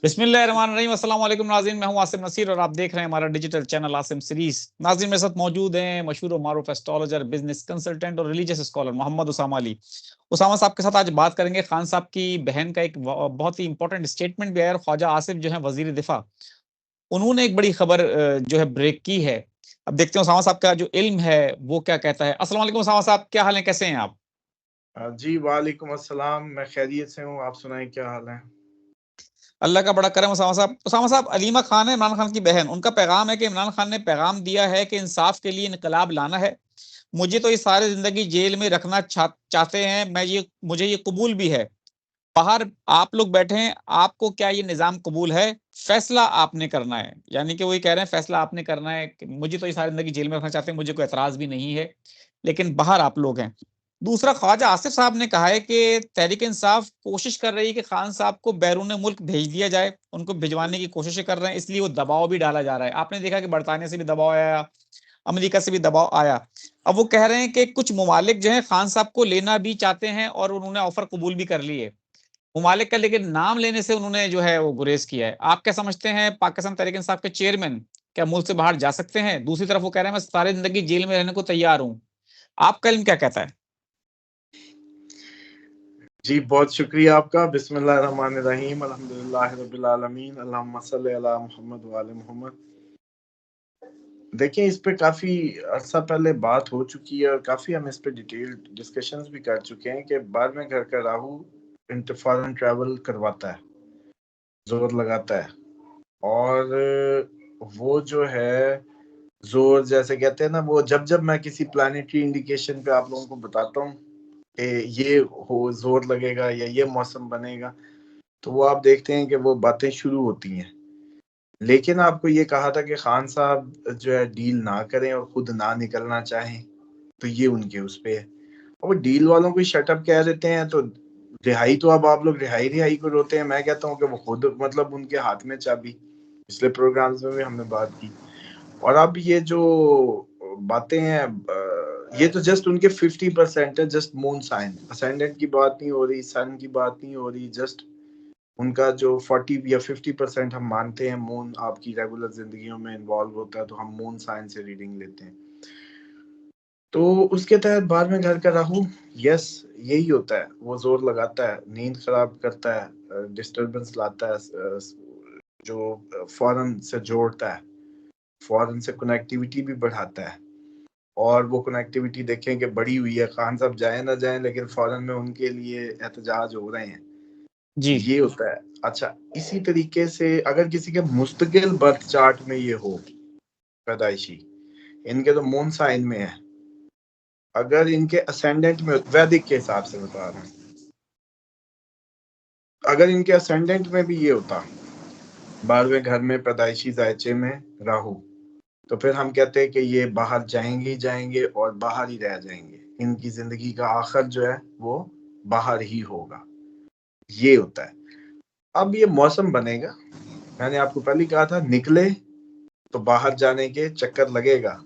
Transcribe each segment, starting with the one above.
बिस्मिल्लाहिर्रहमानिर्रहीम। अस्सलाम वालेकुम नाज़रीन, मैं हूं आसिम नसीर और आप देख रहे हैं हमारा डिजिटल चैनल आसिम सीरीज। नाज़रीन, मेरे साथ मौजूद हैं मशहूर और मारूफ एस्ट्रोलॉजर, बिजनेस कंसल्टेंट और रिलीजियस स्कॉलर मोहम्मद उसामा अली। उसामा साहब के साथ आज बात करेंगे खान साहब की बहन का एक बहुत ही इंपॉर्टेंट स्टेटमेंट भी आया और ख्वाजा आसिफ जो है वजीर दिफा, उन्होंने एक बड़ी खबर जो है ब्रेक की है। अब देखते हैं उसामा साहब का जो इल्म है वो क्या कहता है। अस्सलाम वालेकुम उसामा साहब, क्या हाल है, कैसे हैं आप? जी वालेकुम अस्सलाम। मैं खैरियत से हूँ, आप सुनाएं क्या हाल है? अल्लाह का बड़ा करम। उसामा साहब, अलीमा खान है इमरान खान की बहन, उनका पैगाम है कि इमरान खान ने पैगाम दिया है कि इंसाफ के लिए इनकलाब लाना है। मुझे तो ये सारी जिंदगी जेल में रखना चाहते हैं, मुझे ये कबूल भी है। बाहर आप लोग बैठे हैं, आपको क्या ये निजाम कबूल है? फैसला आपने करना है। यानी कि वही कह रहे हैं फैसला आपने करना है कि मुझे तो ये सारी जिंदगी जेल में रखना चाहते हैं, मुझे कोई एतराज भी नहीं है, लेकिन बाहर आप लोग हैं। दूसरा, ख्वाजा आसिफ साहब ने कहा है कि तहरीक इंसाफ कोशिश कर रही है कि खान साहब को बैरून मुल्क भेज दिया जाए, उनको भिजवाने की कोशिश कर रहे हैं, इसलिए वो दबाव भी डाला जा रहा है। आपने देखा कि बरतानिया से भी दबाव आया, अमेरिका से भी दबाव आया। अब वो कह रहे हैं कि कुछ ममालिक जो है खान साहब को लेना भी चाहते हैं और उन्होंने ऑफर कबूल भी कर ली है ममालिक का, लेकिन नाम लेने से उन्होंने जो है वो गुरेज किया है। आप क्या समझते हैं, पाकिस्तान तहरीक इंसाफ के चेयरमैन क्या मुल्क से बाहर जा सकते हैं? दूसरी तरफ वो कह रहे हैं मैं सारी जिंदगी जेल में रहने को तैयार हूं। आपका इल्म क्या कहता है? जी बहुत शुक्रिया आपका। बिस्मिल्लाहिर्रहमानिर्रहीम, अल्हम्दुलिल्लाहि रब्बिल आलमीन, अल्लाहुम्मा सल्लि अला मुहम्मद व आले मुहम्मद। देखिए, इस पे काफ़ी अर्सा पहले बात हो चुकी है और काफ़ी हम इस पे डिटेल डिस्कशंस भी कर चुके हैं कि बाद में घर का राहु फॉरेन ट्रैवल करवाता है, जोर लगाता है। और वो जो है जोर, जैसे कहते हैं ना, वो जब जब मैं किसी प्लानिटरी इंडिकेशन पे आप लोगों को बताता हूँ कि ये हो जोर लगेगा या ये मौसम बनेगा, तो वो आप देखते हैं कि वो बातें शुरू होती हैं। लेकिन आपको ये कहा था कि खान साहब जो है डील ना करें और खुद ना निकलना चाहें, तो ये उनके उस पे है। और वो डील वालों को शटअप कह देते हैं, तो रिहाई तो अब आप लोग रिहाई रिहाई को रोते हैं। मैं कहता हूँ कि वो खुद, मतलब उनके हाथ में चाबी। पिछले प्रोग्राम्स में भी हमने बात की। और अब ये जो बातें हैं, ये तो जस्ट उनके 50% है, जस्ट मून साइन। असेंडेंट की बात नहीं हो रही, सन की बात नहीं हो रही, जस्ट उनका जो 40 या 50% हम मानते हैं मून आपकी रेगुलर जिंदगियों में इन्वॉल्व होता है, तो हम मून साइन से रीडिंग लेते हैं। तो उसके तहत बाद में घर का राहु, यस, यही होता है। वो जोर लगाता है, नींद खराब करता है, डिस्टरबेंस लाता है, जो फॉरेन से जोड़ता है, फॉरेन से कनेक्टिविटी भी बढ़ाता है। और वो कनेक्टिविटी देखें कि बड़ी हुई है, खान साहब जाए ना जाए लेकिन फॉरेन में उनके लिए एहतजाज हो रहे हैं, जी। ये होता है। अच्छा, इसी तरीके से अगर किसी के मुस्तकिल बर्थ चार्ट में ये हो, पैदाइशी, इनके तो मून साइन में है, अगर इनके असेंडेंट में, वैदिक के हिसाब से बता रहा हूँ, अगर इनके असेंडेंट में भी ये होता, 12वें घर में पैदाइशी जायचे में राहु, तो फिर हम कहते हैं कि ये बाहर जाएंगे ही जाएंगे और बाहर ही रह जाएंगे। इनकी जिंदगी का आखिर जो है वो बाहर ही होगा, ये होता है। अब ये मौसम बनेगा, मैंने आपको पहले कहा था, निकले तो बाहर जाने के चक्कर लगेगा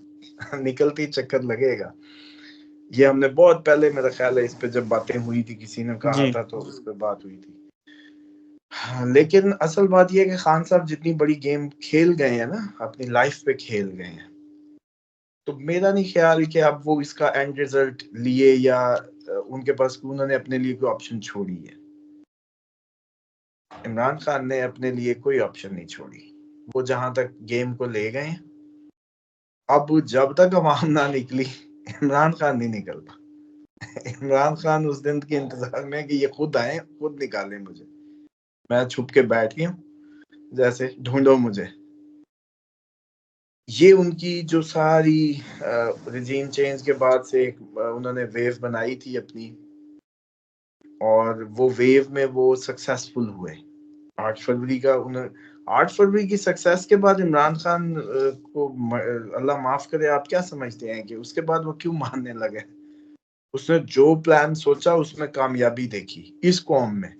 निकलते ही चक्कर लगेगा। ये हमने बहुत पहले, मेरा ख्याल है, इस पे जब बातें हुई थी, किसी ने कहा जी। था तो उस पर बात हुई थी। हाँ, लेकिन असल बात यह है कि खान साहब जितनी बड़ी गेम खेल गए हैं ना, अपनी लाइफ पे खेल गए हैं, तो मेरा नहीं ख्याल कि अब वो इसका एंड रिजल्ट लिए या उनके पास उन्होंने अपने लिए कोई ऑप्शन छोड़ी है। इमरान खान ने अपने लिए कोई ऑप्शन नहीं छोड़ी। वो जहां तक गेम को ले गए, अब जब तक अवाम ना निकली, इमरान खान नहीं निकलता। इमरान खान उस दिन के इंतजार में कि ये खुद आए, खुद निकालें मुझे, मैं छुप के बैठ गया हूँ, जैसे ढूंढो मुझे। ये उनकी जो सारी रिजीम चेंज के बाद से एक उन्होंने वेव बनाई थी अपनी, और वो वेव में वो सक्सेसफुल हुए। 8 फरवरी का उन्हें 8 फरवरी की सक्सेस के बाद इमरान खान को अल्लाह माफ करे, आप क्या समझते हैं कि उसके बाद वो क्यों मानने लगे? उसने जो प्लान सोचा उसमें कामयाबी देखी इस कौम में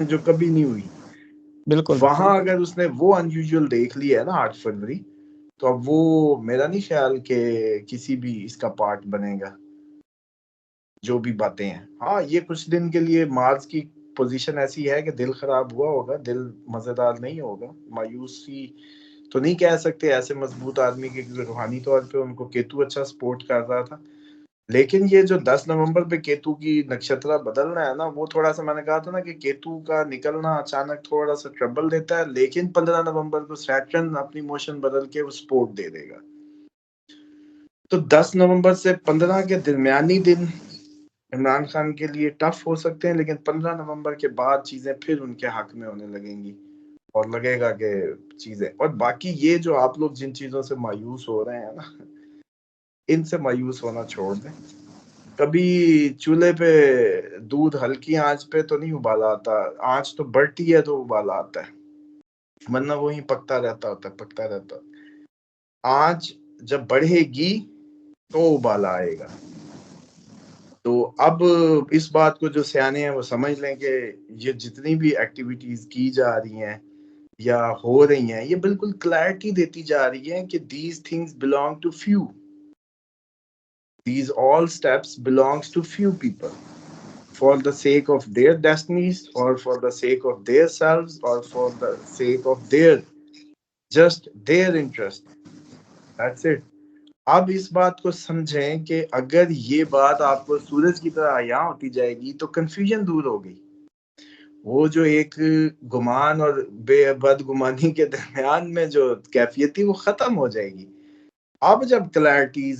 जो कभी नहीं हुई। बिल्कुल। वहां अगर उसने वो अनयूजुअल देख लिया है ना 8 फरवरी, तो अब वो, मेरा नहीं ख्याल कि किसी भी इसका पार्ट बनेगा। जो भी बातें हैं, हाँ, ये कुछ दिन के लिए मार्स की पोजीशन ऐसी है कि दिल खराब हुआ होगा, दिल मजेदार नहीं होगा, मायूसी तो नहीं कह सकते ऐसे मजबूत आदमी के, क्योंकि रूहानी तौर पे उनको केतु अच्छा सपोर्ट कर रहा था। लेकिन ये जो 10 नवंबर पे केतु की नक्षत्र बदलना है ना, वो थोड़ा सा, मैंने कहा था ना कि केतु का निकलना अचानक थोड़ा सा ट्रबल देता है, लेकिन 15 नवंबर को सैटर्न अपनी मोशन बदल के वो सपोर्ट दे देगा। तो 10 नवंबर से 15 के दरमियानी दिन इमरान खान के लिए टफ हो सकते हैं, लेकिन 15 नवंबर के बाद चीजें फिर उनके हक में होने लगेंगी और लगेगा कि चीजें, और बाकी ये जो आप लोग जिन चीजों से मायूस हो रहे हैं ना, इनसे मायूस होना छोड़ दें। कभी चूल्हे पे दूध हल्की आंच पे तो नहीं उबाला आता, आंच तो बढ़ती है तो उबाला आता है, वरना वही पकता रहता है। आंच जब बढ़ेगी तो उबाला आएगा। तो अब इस बात को जो सियाने हैं वो समझ लें कि ये जितनी भी एक्टिविटीज की जा रही हैं या हो रही हैं, ये बिल्कुल क्लैरिटी देती जा रही है कि these things belong to few. These all steps belongs to few people for the sake of their destinies or for the sake of their selves or for the sake of their interest. That's it. अब इस बात को समझें कि अगर ये बात आपको सूरज की तरह आया होती जाएगी तो कंफ्यूजन दूर हो गई। वो जो एक गुमान और बदगुमानी के दरमियान में जो कैफियत थी वो खत्म हो जाएगी। अब जब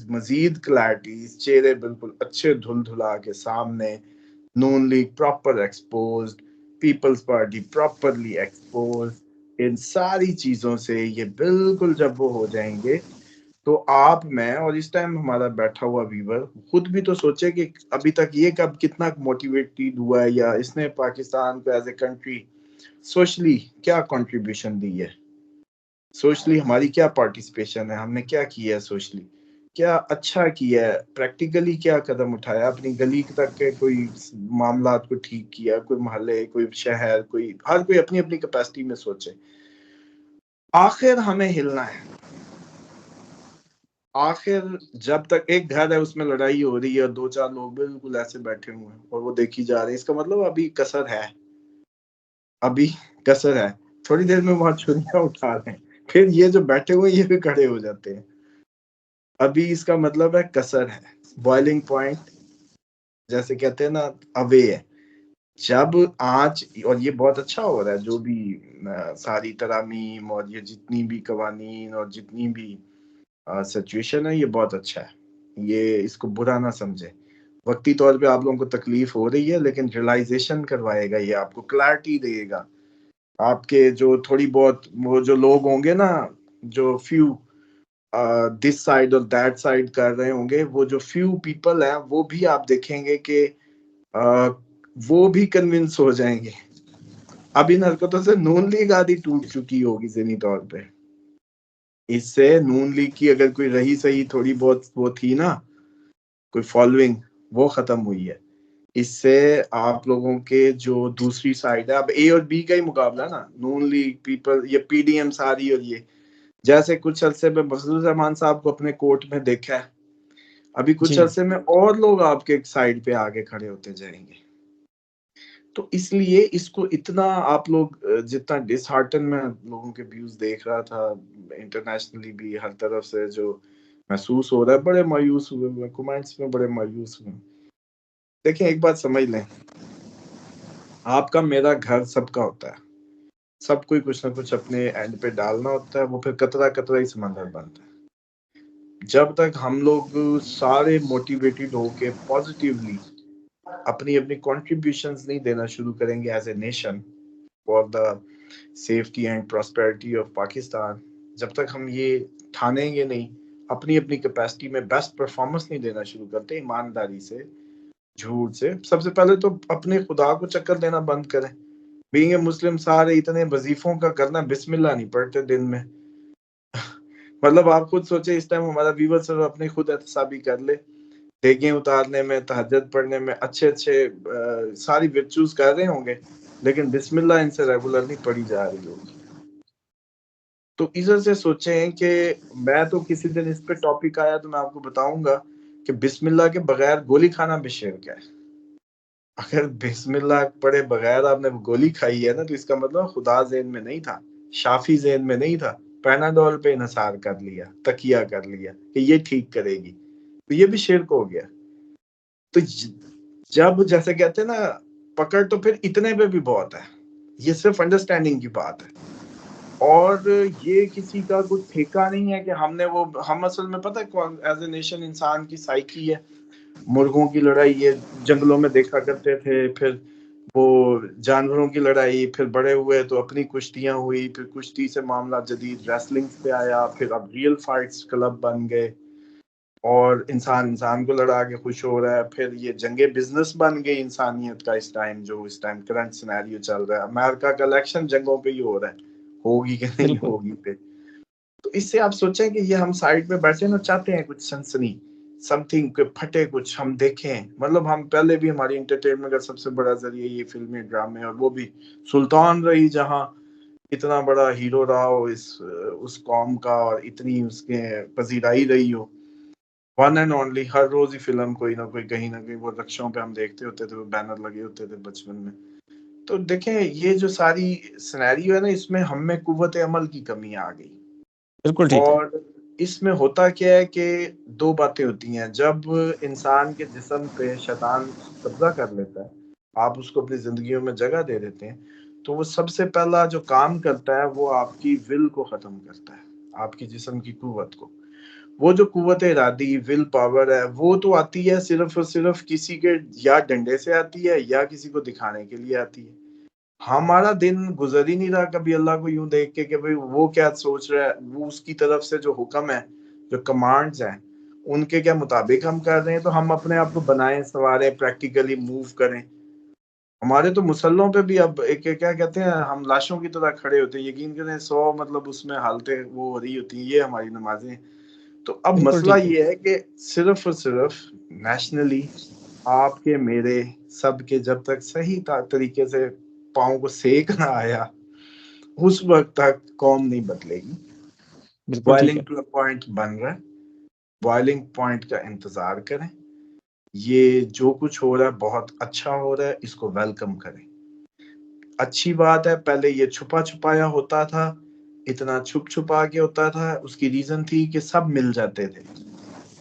मजीद क्लैरिटीज, चेहरे बिल्कुल अच्छे धुलधुला के सामने, Noon league proper exposed, Peoples Party properly exposed, इन सारी चीजों से ये बिल्कुल जब वो हो जाएंगे तो आप, मैं और इस टाइम हमारा बैठा हुआ व्यूवर खुद भी तो सोचे कि अभी तक ये कब कितना मोटिवेटेड हुआ है, या इसने पाकिस्तान को एज ए कंट्री सोशली क्या कंट्रीब्यूशन दी है, सोशली हमारी क्या पार्टिसिपेशन है, हमने क्या किया है, सोशली क्या अच्छा किया है, प्रैक्टिकली क्या कदम उठाया, अपनी गली तक के कोई मामला को ठीक किया, कोई मोहल्ले, कोई शहर, कोई, हर कोई अपनी अपनी कैपेसिटी में सोचे। आखिर हमें हिलना है। आखिर जब तक एक घर है उसमें लड़ाई हो रही है और 2-4 लोग बिल्कुल ऐसे बैठे हुए हैं और वो देखी जा रहे हैं, इसका मतलब अभी कसर है, अभी कसर है। थोड़ी देर में वहां छुरियां उठा रहे हैं, फिर ये जो बैठे हुए ये भी खड़े हो जाते हैं। अभी इसका मतलब है कसर है, बॉइलिंग पॉइंट जैसे कहते हैं ना, अवे है। जब आँच, और ये बहुत अच्छा हो रहा है जो भी सारी तरामीम और ये जितनी भी कवानीन और जितनी भी सिचुएशन है, ये बहुत अच्छा है। ये इसको बुरा ना समझे, वक्ती तौर पे आप लोगों को तकलीफ हो रही है, लेकिन रियलाइजेशन करवाएगा, ये आपको क्लैरिटी देगा। आपके जो थोड़ी बहुत वो जो लोग होंगे ना, जो फ्यू दिस साइड और दैट साइड कर रहे होंगे, वो जो फ्यू पीपल है वो भी आप देखेंगे कि वो भी कन्विंस हो जाएंगे। अब इन हरकतों से नून लीग आदि टूट चुकी होगी ज़हनी तौर पे। इससे नून लीग की अगर कोई रही सही थोड़ी बहुत वो थी ना, कोई फॉलोइंग, वो खत्म हुई है। इससे आप लोगों के जो दूसरी साइड है, अब ए और बी का ही मुकाबला ना, नून लीग पीपल, ये पीडीएम सारी, और ये जैसे कुछ अरसे में मफजल रहमान साहब को अपने कोर्ट में देखा है, अभी कुछ जी अरसे में और लोग आपके साइड पे आगे खड़े होते जाएंगे। तो इसलिए इसको इतना आप लोग जितना डिसहार्टन में लोगों के व्यूज देख रहा था, इंटरनेशनली भी हर तरफ से जो महसूस हो रहा है, बड़े मायूस हुए, कमेंट्स में बड़े मायूस हुए। देखिए एक बात समझ लें, आपका मेरा घर सबका होता है, सब कोई कुछ ना कुछ अपने एंड पे डालना होता है, वो फिर कतरा कतरा ही समंदर बनता है। जब तक हम लोग सारे मोटिवेटेड होके पॉजिटिवली अपनी अपनी कॉन्ट्रीब्यूशंस नहीं देना शुरू करेंगे as a nation for the safety and prosperity of Pakistan, जब तक हम ये ठानेंगे नहीं, अपनी अपनी कैपेसिटी में बेस्ट परफॉर्मेंस नहीं देना शुरू करते ईमानदारी से, झूठ से, सबसे पहले तो अपने खुदा को चक्कर देना बंद करें। बीइंग ए मुस्लिम सारे इतने वजीफों का करना, बिस्मिल्लाह नहीं पढ़ते दिन में। मतलब आप खुद सोचे, इस टाइम हमारा व्यूवर सिर्फ अपनी खुद एहतसाबी कर ले, देखें उतारने में, तहज्जुद पढ़ने में, अच्छे सारी विर्चूज कर रहे होंगे, लेकिन बिस्मिल्लाह इनसे रेगुलर नहीं पढ़ी जा रही होगी। तो इधर से सोचें कि मैं तो किसी दिन इस पे टॉपिक आया तो मैं आपको बताऊंगा कि बिस्मिल्लाह के बगैर गोली खाना भी शिर्क है। अगर बिस्मिल्लाह पढ़े बगैर आपने गोली खाई है ना, तो इसका मतलब खुदा ज़हन में नहीं था, शाफी ज़हन में नहीं था, पैनाडोल पे इन्हिसार कर लिया, तकिया कर लिया कि ये ठीक करेगी, तो ये भी शिर्क हो गया। तो जब जैसे कहते हैं ना, पकड़ तो फिर इतने पे भी बहुत है, ये सिर्फ अंडरस्टैंडिंग की बात है। और ये किसी का कुछ ठेका नहीं है कि हमने वो, हम असल में पता है कौन एज ए नेशन इंसान की साइकी है, मुर्गों की लड़ाई ये जंगलों में देखा करते थे, फिर वो जानवरों की लड़ाई, फिर बड़े हुए तो अपनी कुश्तियां हुई, फिर कुश्ती से मामला जदीद रेसलिंग पे आया, फिर अब रियल फाइट्स क्लब बन गए और इंसान इंसान को लड़ा के खुश हो रहा है, फिर ये जंगे बिजनेस बन गई इंसानियत का। इस टाइम जो इस टाइम करंट सिनेरियो चल रहा है, अमेरिका का इलेक्शन जंगों पे ही हो रहा है, होगी कि नहीं बिल्कुल होगी पे। तो इससे आप सोचें कि ये हम साइड पे बैठे ना, चाहते हैं कुछ सनसनी, समथिंग के फटे कुछ हम देखें। मतलब हम पहले भी, हमारी एंटरटेनमेंट का सबसे बड़ा जरिए ये फिल्में ड्रामे, और वो भी सुल्तान रही जहां इतना बड़ा हीरो रहा हो इस उस कौम का, और इतनी उसके पजीराई रही हो, वन एंड ओनली। हर रोज ही फिल्म कोई ना कोई, कहीं ना कहीं वो रक्षों पे हम देखते होते थे, वो बैनर लगे होते थे बचपन में। तो देखें ये जो सारी सिनेरियो है ना, इसमें हम में कुव्वत अमल की कमी आ गई। बिल्कुल ठीक है। और इसमें होता क्या है कि दो बातें होती हैं। जब इंसान के जिस्म पे शैतान कब्जा कर लेता है, आप उसको अपनी जिंदगियों में जगह दे देते हैं, तो वो सबसे पहला जो काम करता है वो आपकी विल को खत्म करता है, आपकी जिस्म की कुव्वत को। वो जो कुव्वत इरादी, विल पावर है, वो तो आती है सिर्फ और सिर्फ किसी के या डंडे से आती है या किसी को दिखाने के लिए आती है। हमारा दिन गुजर ही नहीं रहा कभी अल्लाह को यूं देख के कि भाई वो क्या सोच रहा है, वो उसकी तरफ से जो हुक्म है, जो कमांड्स हैं, उनके क्या मुताबिक हम कर रहे हैं। तो हम अपने आप को बनाएं, सवारें, प्रैक्टिकली मूव करें। हमारे तो मुसल्लों पे भी अब एक क्या कहते हैं, हम लाशों की तरह खड़े होते हैं, यकीन करें 100 मतलब उसमें हालतें वो हो रही होती हैं, ये हमारी नमाजें। तो अब बिल्कुल मसला ठीक है। ये है कि सिर्फ और सिर्फ नेशनली आपके मेरे सबके जब तक सही तरीके से पाँव को सेक ना आया, उस वक्त तक कौम नहीं बदलेगी। बिल्कुल ठीक बॉइलिंग है। पॉइंट बन रहा है, बॉइलिंग पॉइंट का इंतजार करें। ये जो कुछ हो रहा है बहुत अच्छा हो रहा है, इसको वेलकम करें। अच्छी बात है, पहले ये छुपा छुपाया होता था, इतना छुप छुपा के होता था, उसकी रीजन थी कि सब मिल जाते थे।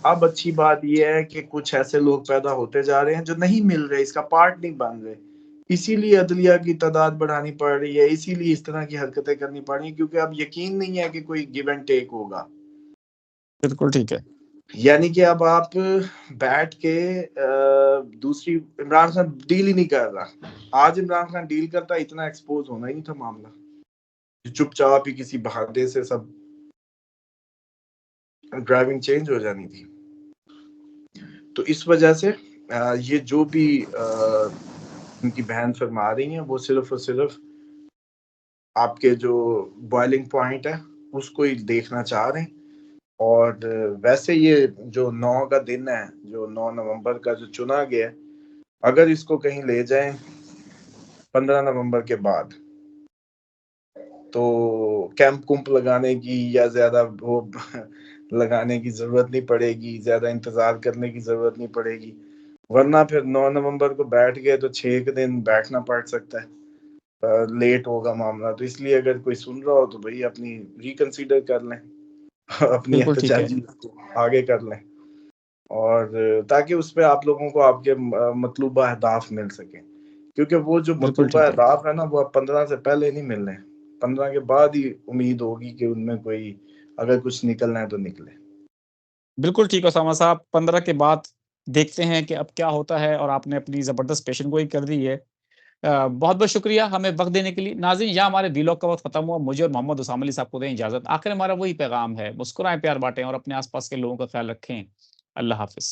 अब अच्छी बात यह है कि कुछ ऐसे लोग पैदा होते जा रहे हैं जो नहीं मिल रहे, इसका पार्ट नहीं बन रहे, इसीलिए अदलिया की तादाद बढ़ानी पड़ रही है, इसीलिए इस तरह की हरकतें करनी पड़ रही है, क्योंकि अब यकीन नहीं है कि कोई गिव एंड टेक होगा। बिल्कुल ठीक है। यानी कि अब आप बैठ के दूसरी, इमरान खान डील ही नहीं कर रहा। आज इमरान खान डील करता, इतना एक्सपोज होना ही नहीं था मामला, चुपचाप ही किसी बहाने से सब ड्राइविंग चेंज हो जानी थी। तो इस वजह से ये जो भी उनकी बहन फरमा रही हैं, वो सिर्फ और सिर्फ आपके जो बॉइलिंग पॉइंट है उसको ही देखना चाह रहे हैं। और वैसे ये जो 9 का दिन है, जो 9 नवंबर का जो चुना गया है, अगर इसको कहीं ले जाएं 15 नवंबर के बाद, तो कैंप कुंप लगाने की या ज्यादा वो लगाने की जरूरत नहीं पड़ेगी, ज्यादा इंतजार करने की जरूरत नहीं पड़ेगी। वरना फिर 9 नवंबर को बैठ गए तो 6 दिन बैठना पड़ सकता है, लेट होगा मामला। तो इसलिए अगर कोई सुन रहा हो तो भाई अपनी रिकंसीडर कर लें अपनी बिल्कुल ठीक है। एहतजाजी को आगे कर लें, और ताकि उसमें आप लोगों को आपके मतलूबा अहदाफ मिल सके। क्योंकि वो जो बिल्कुल मतलूबा ठीक है। अहदाफ है ना, वो 15 से पहले नहीं मिलने, 15 के बाद ही उम्मीद होगी कि उनमें कोई अगर कुछ निकलना है तो निकले। बिल्कुल ठीक है उसामा साहब, 15 के बाद देखते हैं कि अब क्या होता है, और आपने अपनी ज़बरदस्त पेशन गोई कर दी है। बहुत-बहुत शुक्रिया हमें वक़्त देने के लिए। नाज़रीन, यहाँ हमारे व्लॉग का वक़्त खत्म हुआ। मुझे और मोहम्मद उसामा अली साहब को दें इजाज़त। आखिर हमारा वही पैगाम है, मुस्कुराएँ, प्यार बाँटें और अपने आस-पास के लोगों का ख़्याल रखें। अल्लाह हाफ़िज़।